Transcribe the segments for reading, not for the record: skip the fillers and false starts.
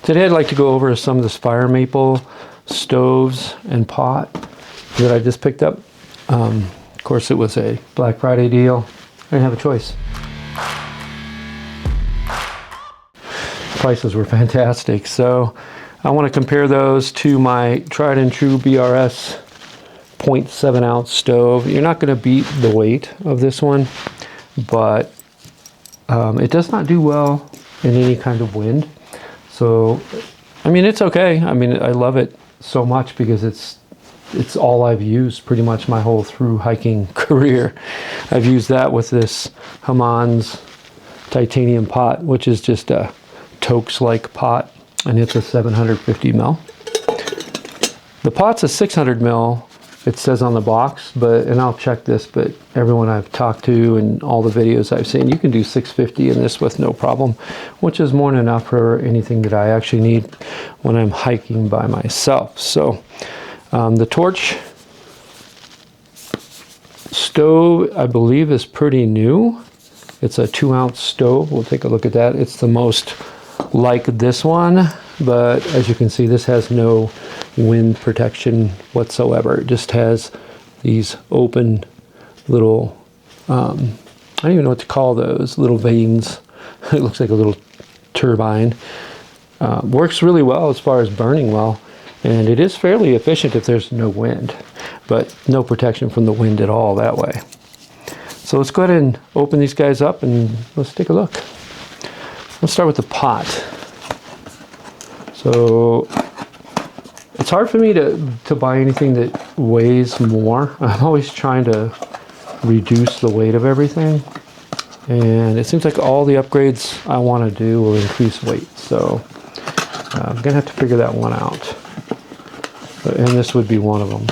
Today I'd like to go over some of the Firemaple stoves and pot that I just picked up. Of course, it was a Black Friday deal. I didn't have a choice. Prices were fantastic, so I want to compare those to my tried and true BRS 0.7 ounce stove. You're not going to beat the weight of this one, but it does not do well in any kind of wind. So, I mean, it's okay. I mean, I love it so much because it's all I've used pretty much my whole through hiking career. I've used that with this Hammond's titanium pot, which is just a Toaks-like pot, and it's a 750 mil. The pot's a 600 mil. It says on the box, and I'll check this, but everyone I've talked to and all the videos I've seen, you can do 650 in this with no problem, which is more than enough for anything that I actually need when I'm hiking by myself. So the Torch stove, I believe, is pretty new. It's a 2 ounce stove. We'll take a look at that. It's the most like this one, but as you can see, this has no wind protection whatsoever. It just has these open little, I don't even know what to call those, little vanes. It looks like a little turbine. Works really well as far as burning well, and it is fairly efficient if there's no wind, but no protection from the wind at all that way. So let's go ahead and open these guys up and let's take a look. Let's start with the pot. So it's hard for me to buy anything that weighs more. I'm always trying to reduce the weight of everything, and it seems like all the upgrades I want to do will increase weight. So I'm gonna have to figure that one out, and this would be one of them.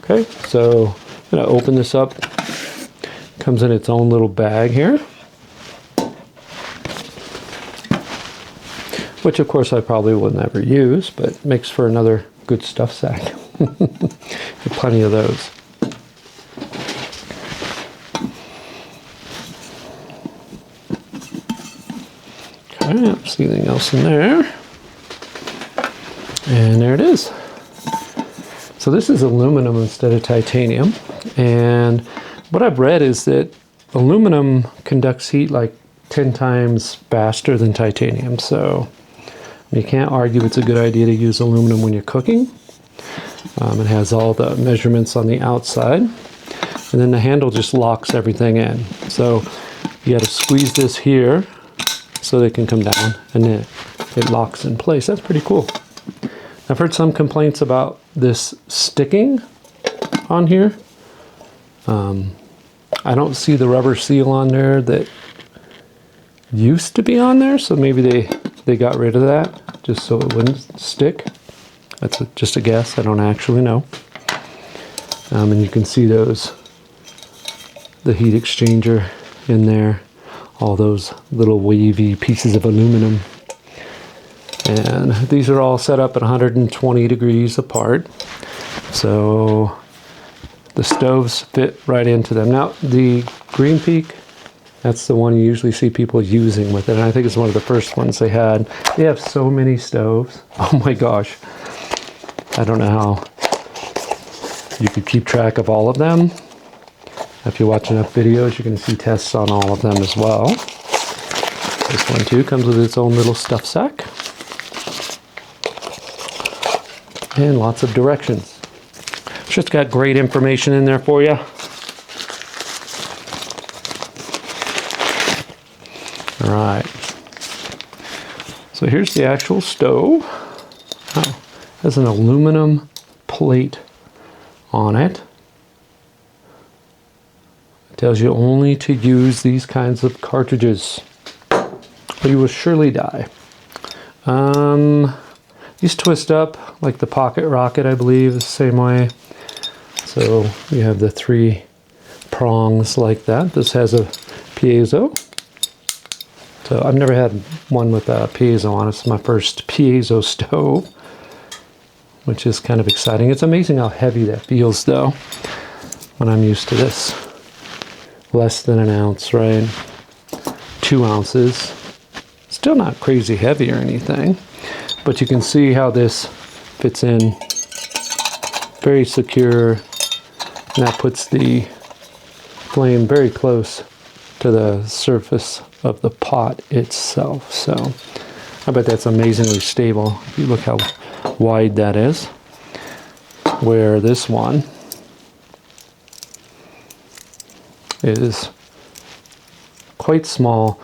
Okay, so I'm gonna open this up. Comes in its own little bag here, which of course I probably will never use, but makes for another good stuff sack. Plenty of those. Okay, I don't see anything else in there. And there it is. So this is aluminum instead of titanium. And what I've read is that aluminum conducts heat like 10 times faster than titanium. So you can't argue it's a good idea to use aluminum when you're cooking. It has all the measurements on the outside, and then the handle just locks everything in. So you got to squeeze this here so they can come down, and then it locks in place. That's pretty cool. I've heard some complaints about this sticking on here. I don't see the rubber seal on there that used to be on there, so maybe they got rid of that just so it wouldn't stick. That's just a guess. I don't actually know. And you can see the heat exchanger in there, all those little wavy pieces of aluminum. And these are all set up at 120 degrees apart. So the stoves fit right into them. Now the Greenpeak, that's the one you usually see people using with it, and I think it's one of the first ones they had. They have so many stoves. Oh my gosh. I don't know how you could keep track of all of them. If you watch enough videos, you can see tests on all of them as well. This one too comes with its own little stuff sack. And lots of directions. It's just got great information in there for you. All right, so here's the actual stove. Oh, it has an aluminum plate on it. It tells you only to use these kinds of cartridges, or you will surely die. These twist up like the pocket rocket, I believe, the same way. So you have the 3 prongs like that. This has a piezo. So I've never had one with a piezo on it. It's my first piezo stove, which is kind of exciting. It's amazing how heavy that feels though, when I'm used to this. Less than an ounce, right? 2 ounces. It's still not crazy heavy or anything, but you can see how this fits in very secure, and that puts the flame very close to the surface of the pot itself. So I bet that's amazingly stable. If you look how wide that is, where this one is quite small.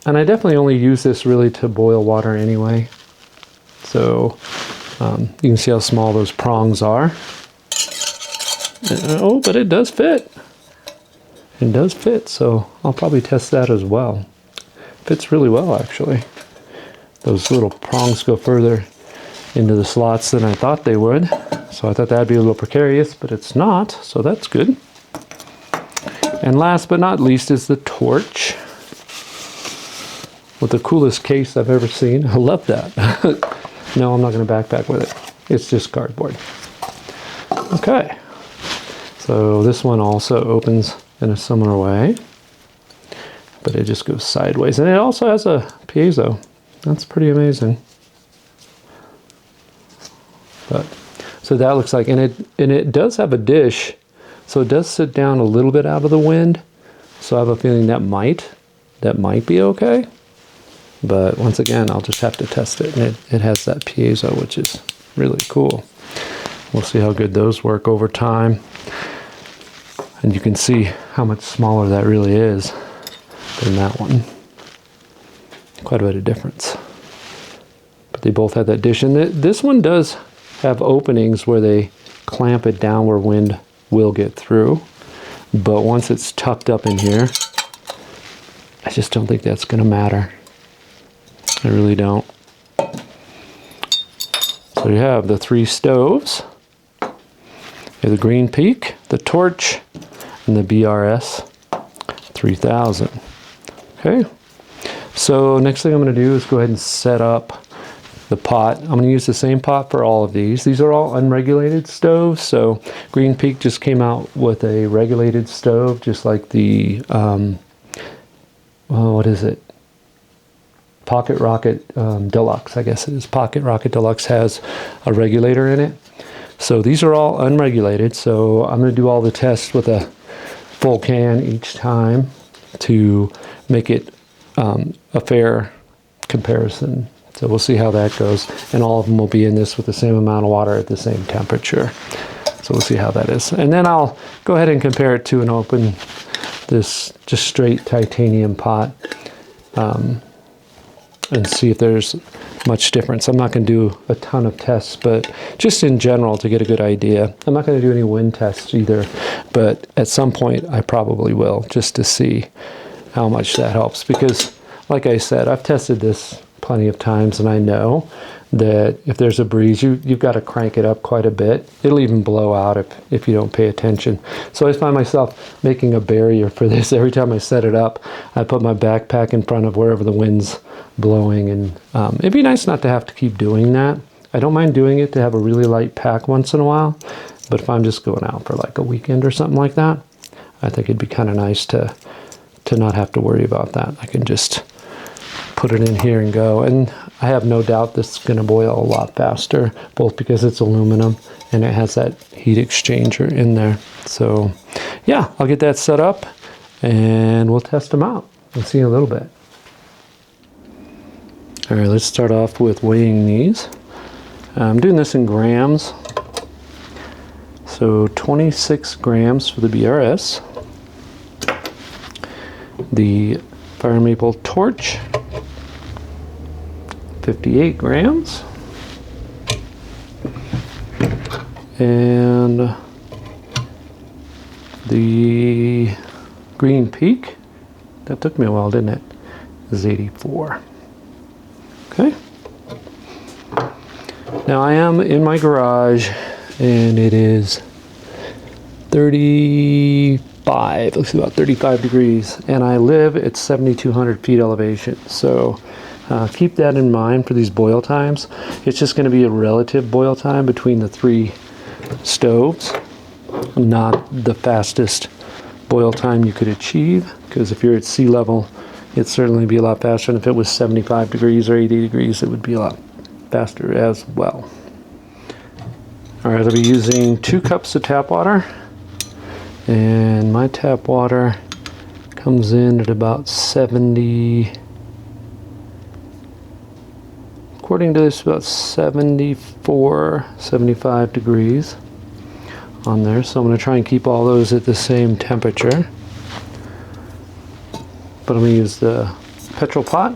And I definitely only use this really to boil water anyway. So you can see how small those prongs are. Oh, but it does fit. It does fit, so I'll probably test that as well. Fits really well, actually. Those little prongs go further into the slots than I thought they would. So I thought that'd be a little precarious, but it's not, so that's good. And last but not least is the torch, with the coolest case I've ever seen. I love that. No, I'm not going to backpack with it. It's just cardboard. Okay. So this one also opens in a similar way, but it just goes sideways. And it also has a piezo. That's pretty amazing. But so that looks like, and it does have a dish, so it does sit down a little bit out of the wind. So I have a feeling that might be okay. But once again, I'll just have to test it. And it has that piezo, which is really cool. We'll see how good those work over time. And you can see how much smaller that really is than that one. Quite a bit of difference. But they both have that dish. And this one does have openings where they clamp it down where wind will get through. But once it's tucked up in here, I just don't think that's going to matter. I really don't. So you have the 3 stoves. You have the Greenpeak, the Torch, and the BRS 3000. Okay. So next thing I'm going to do is go ahead and set up the pot. I'm going to use the same pot for all of these. These are all unregulated stoves. So Greenpeak just came out with a regulated stove, just like the, what is it? Pocket Rocket Deluxe, I guess it is. Pocket Rocket Deluxe has a regulator in it. So these are all unregulated. So I'm going to do all the tests with a full can each time to make it a fair comparison. So we'll see how that goes. And all of them will be in this with the same amount of water at the same temperature. So we'll see how that is. And then I'll go ahead and compare it to an open, this just straight titanium pot. And see if there's much difference. I'm not going to do a ton of tests, but just in general to get a good idea. I'm not going to do any wind tests either, but at some point I probably will, just to see how much that helps. Because like I said, I've tested this plenty of times, and I know that if there's a breeze, you've got to crank it up quite a bit. It'll even blow out if you don't pay attention. So I find myself making a barrier for this. Every time I set it up, I put my backpack in front of wherever the wind's blowing, and it'd be nice not to have to keep doing that. I don't mind doing it to have a really light pack once in a while, but if I'm just going out for like a weekend or something like that, I think it'd be kind of nice to not have to worry about that. I can just put it in here and go, and I have no doubt this is going to boil a lot faster, both because it's aluminum and it has that heat exchanger in there. So yeah, I'll get that set up and we'll test them out. We'll see in a little bit. All right, let's start off with weighing these. I'm doing this in grams. So 26 grams for the BRS. The Firemaple Torch, 58 grams. And the Greenpeak, that took me a while, didn't it? Is 84. Okay. Now I am in my garage and it is 35, looks about 35 degrees, and I live at 7,200 feet elevation. So keep that in mind for these boil times. It's just going to be a relative boil time between the 3 stoves, not the fastest boil time you could achieve, because if you're at sea level, it'd certainly be a lot faster. And if it was 75 degrees or 80 degrees, it would be a lot faster as well. All right, I'll be using 2 cups of tap water. And my tap water comes in at about 70, according to this, about 74, 75 degrees on there. So I'm going to try and keep all those at the same temperature. But I'm going to use the Petrel pot,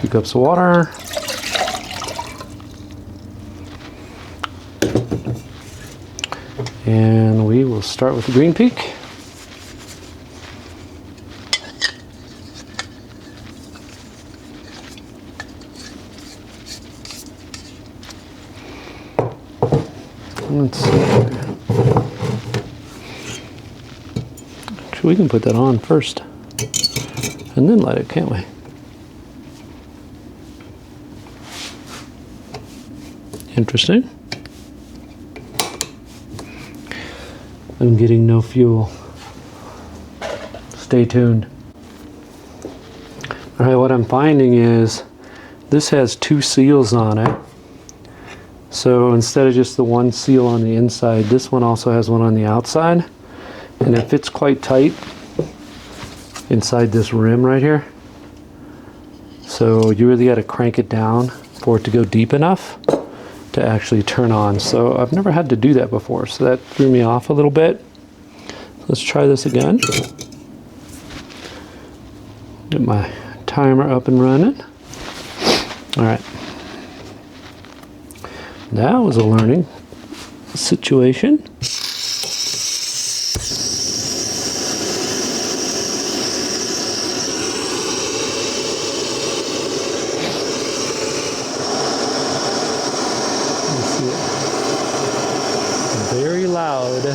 2 cups of water. And we will start with the Greenpeak. Let's see here. Actually, we can put that on first and then light it, can't we? Interesting. I'm getting no fuel. Stay tuned. All right, what I'm finding is this has 2 seals on it. So instead of just the one seal on the inside, this one also has one on the outside. And it fits quite tight inside this rim right here. So you really got to crank it down for it to go deep enough to actually turn on. So I've never had to do that before, so that threw me off a little bit. Let's try this again. Get my timer up and running. All right. That was a learning situation. Very loud.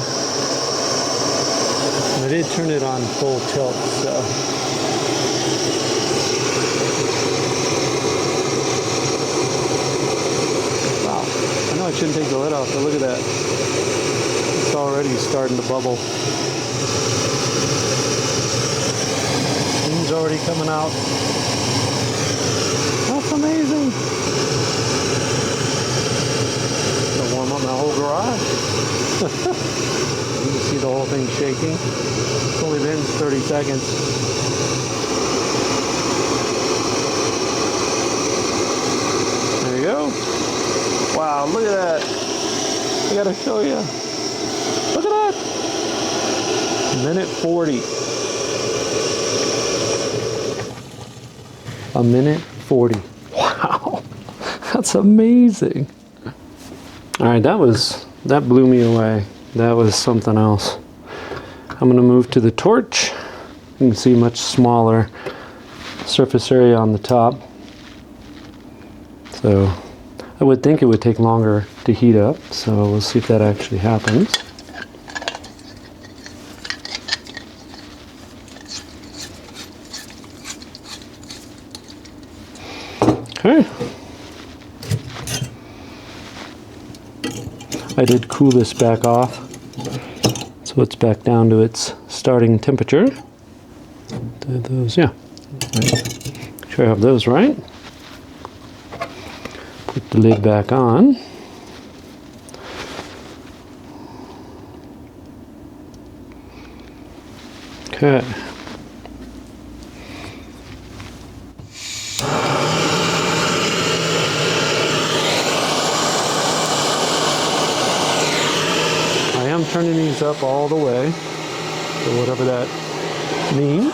I did turn it on full tilt, so. Wow, I know I shouldn't take the lid off, but look at that. It's already starting to bubble. Steam's already coming out. That's amazing. Gonna warm up my whole garage. You can see the whole thing shaking. It's only been 30 seconds. There you go. Wow, look at that. I gotta show you. Look at that. Minute 40. A minute 40. Wow. That's amazing. All right, that blew me away. That was something else. I'm going to move to the torch. You can see much smaller surface area on the top. So I would think it would take longer to heat up. So we'll see if that actually happens. Okay. I did cool this back off, so it's back down to its starting temperature. Those, yeah. Make sure I have those right. Put the lid back on. Okay. Turning these up all the way, so whatever that means.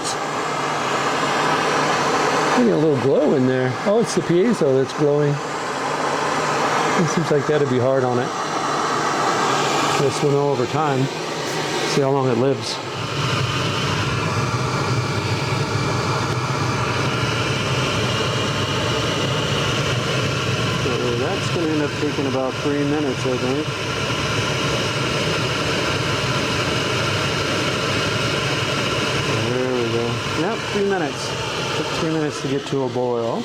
Getting a little glow in there. Oh, it's the piezo that's glowing. It seems like that'd be hard on it. This will know over time. See how long it lives. So that's going to end up taking about 3 minutes, I think. Yep, 3 minutes. Took 3 minutes to get to a boil.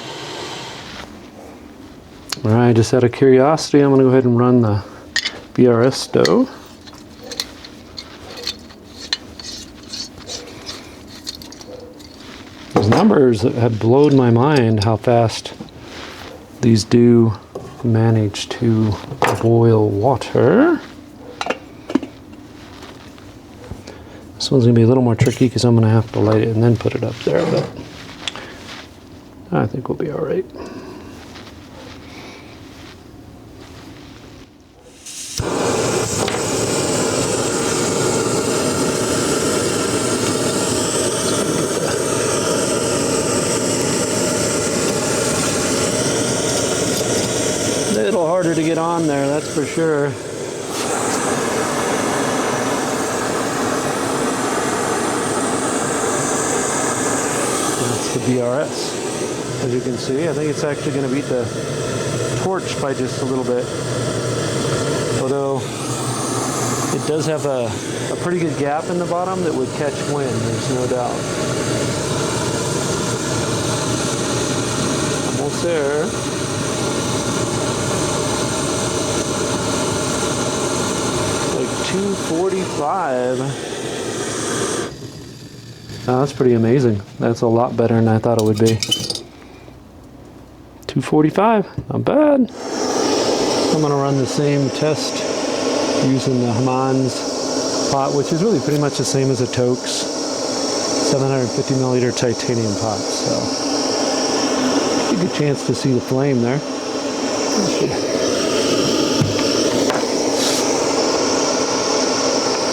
All right, just out of curiosity, I'm going to go ahead and run the BRS stove. numbers have blown my mind how fast these do manage to boil water. This one's going to be a little more tricky because I'm going to have to light it and then put it up there, but I think we'll be all right. A little harder to get on there, that's for sure. That's the BRS. As you can see, I think it's actually going to beat the torch by just a little bit. Although it does have a pretty good gap in the bottom that would catch wind, there's no doubt. Almost there. Like 245. Oh, that's pretty amazing. That's a lot better than I thought it would be. 245, not bad. I'm gonna run the same test using the Hammond's pot, which is really pretty much the same as a Toke's 750 milliliter titanium pot. So, a good chance to see the flame there.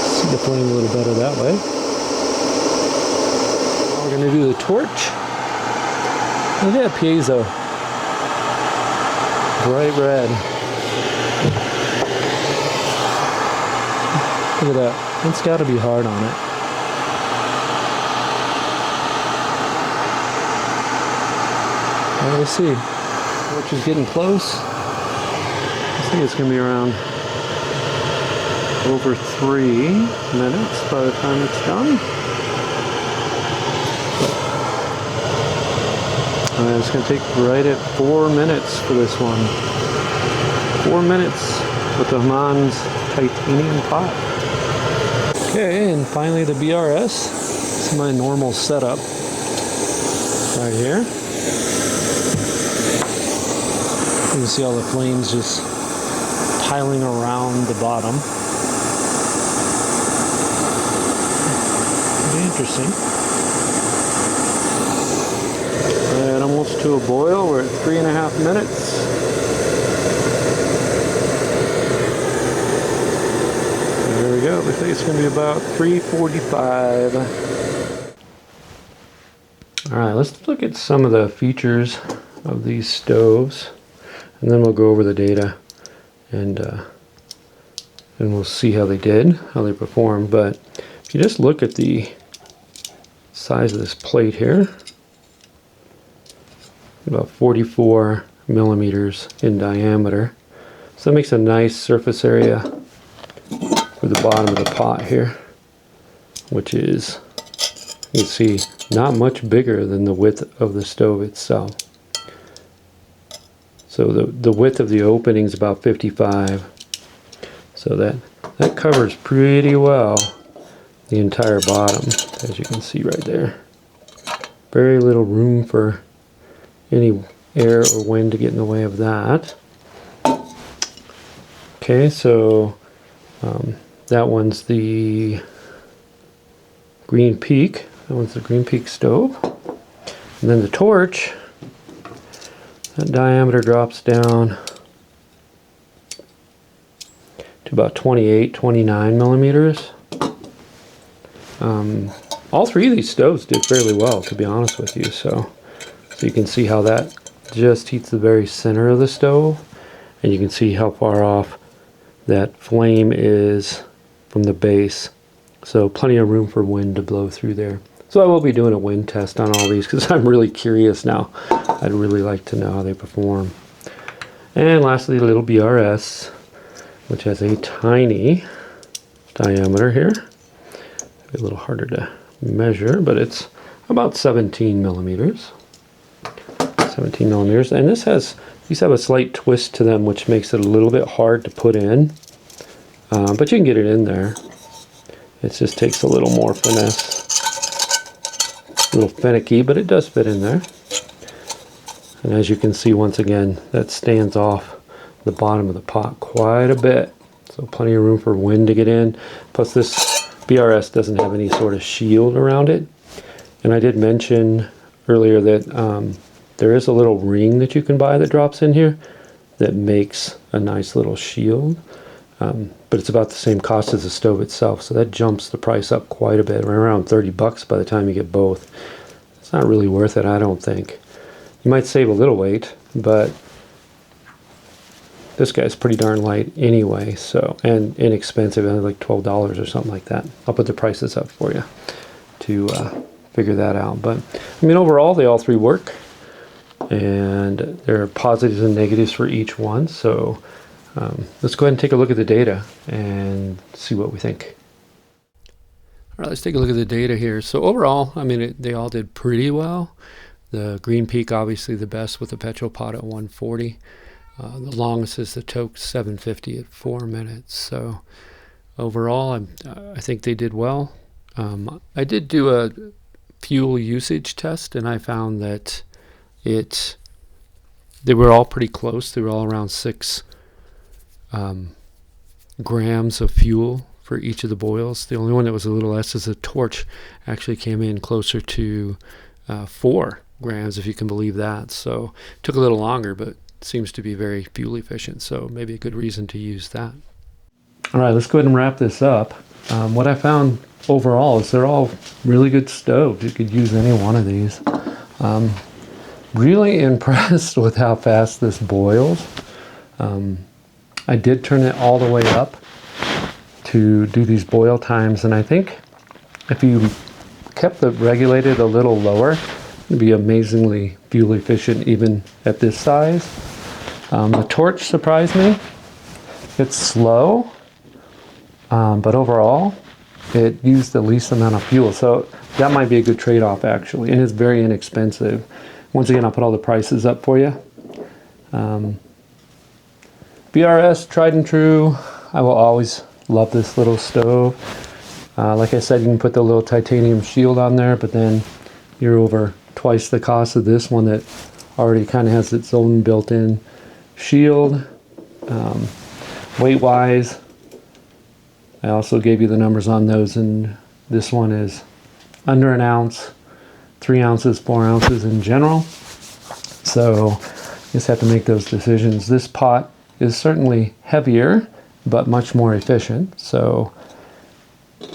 See the flame a little better that way. Now we're gonna do the torch. Look at that piezo. Bright red. Look at that. It's got to be hard on it. Well, let's see. Torch is getting close. I think it's going to be around over 3 minutes by the time it's done. It's going to take right at 4 minutes for this one. 4 minutes with the Hammond's titanium pot. Okay, and finally the BRS. This is my normal setup right here. You can see all the flames just piling around the bottom. Pretty interesting. And almost to a boil. We're at 3.5 minutes. There we go. Looks like it's going to be about 3:45. All right, let's look at some of the features of these stoves, and then we'll go over the data, and we'll see how they did, how they performed. But if you just look at the size of this plate here, about 44 millimeters in diameter. So that makes a nice surface area for the bottom of the pot here, which is, you can see, not much bigger than the width of the stove itself. So the width of the opening is about 55. So that covers pretty well the entire bottom, as you can see right there. Very little room for any air or wind to get in the way of that. Okay, so that one's the Greenpeak. That one's the Greenpeak stove. And then the torch, that diameter drops down to about 28, 29 millimeters. All three of these stoves did fairly well, to be honest with you. So you can see how that just heats the very center of the stove, and you can see how far off that flame is from the base. So plenty of room for wind to blow through there. So I will be doing a wind test on all these because I'm really curious now. I'd really like to know how they perform. And lastly, the little BRS, which has a tiny diameter here. A little harder to measure, but it's about 17 millimeters. 17 millimeters, and these have a slight twist to them, which makes it a little bit hard to put in, but you can get it in there. It just takes a little more finesse. a little finicky, but it does fit in there. And as you can see, once again, that stands off the bottom of the pot quite a bit. So plenty of room for wind to get in. Plus this BRS doesn't have any sort of shield around it. And I did mention earlier that there is a little ring that you can buy that drops in here that makes a nice little shield. But it's about the same cost as the stove itself, so that jumps the price up quite a bit, right around 30 bucks by the time you get both. It's not really worth it, I don't think. You might save a little weight, but this guy's pretty darn light anyway, so, and inexpensive, like $12 or something like that. I'll put the prices up for you to figure that out. But I mean, overall, they all three work, and there are positives and negatives for each one. So let's go ahead and take a look at the data and see what we think. All right, let's take a look at the data here. So overall, I mean, they all did pretty well. The Greenpeak, obviously the best with the Petrel pot at 140. The longest is the Toke 750 at 4 minutes. So overall, I think they did well. I did do a fuel usage test, and I found that they were all pretty close. They were all around 6 grams of fuel for each of the boils. The only one that was a little less is the Torch. Actually came in closer to 4 grams, if you can believe that. So it took a little longer, but seems to be very fuel efficient. So maybe a good reason to use that. All right, let's go ahead and wrap this up. What I found overall is they're all really good stoves. You could use any one of these. Really impressed with how fast this boils. I did turn it all the way up to do these boil times, and I think if you kept it regulated a little lower, it'd be amazingly fuel efficient even at this size. The Torch surprised me. It's slow, but overall it used the least amount of fuel, so that might be a good trade-off actually, and it's very inexpensive. Once again, I'll put all the prices up for you. BRS, tried and true. I will always love this little stove. Like I said, you can put the little titanium shield on there, but then you're over twice the cost of this one that already kind of has its own built-in shield. Weight-wise, I also gave you the numbers on those, and this one is under an ounce, 3 ounces, 4 ounces in general. So you just have to make those decisions. This pot is certainly heavier, but much more efficient. So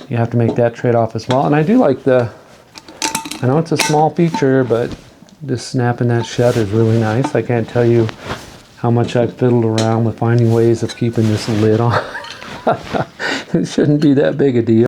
you have to make that trade-off as well. And I do like I know it's a small feature, but just snapping that shut is really nice. I can't tell you how much I've fiddled around with finding ways of keeping this lid on. It shouldn't be that big a deal.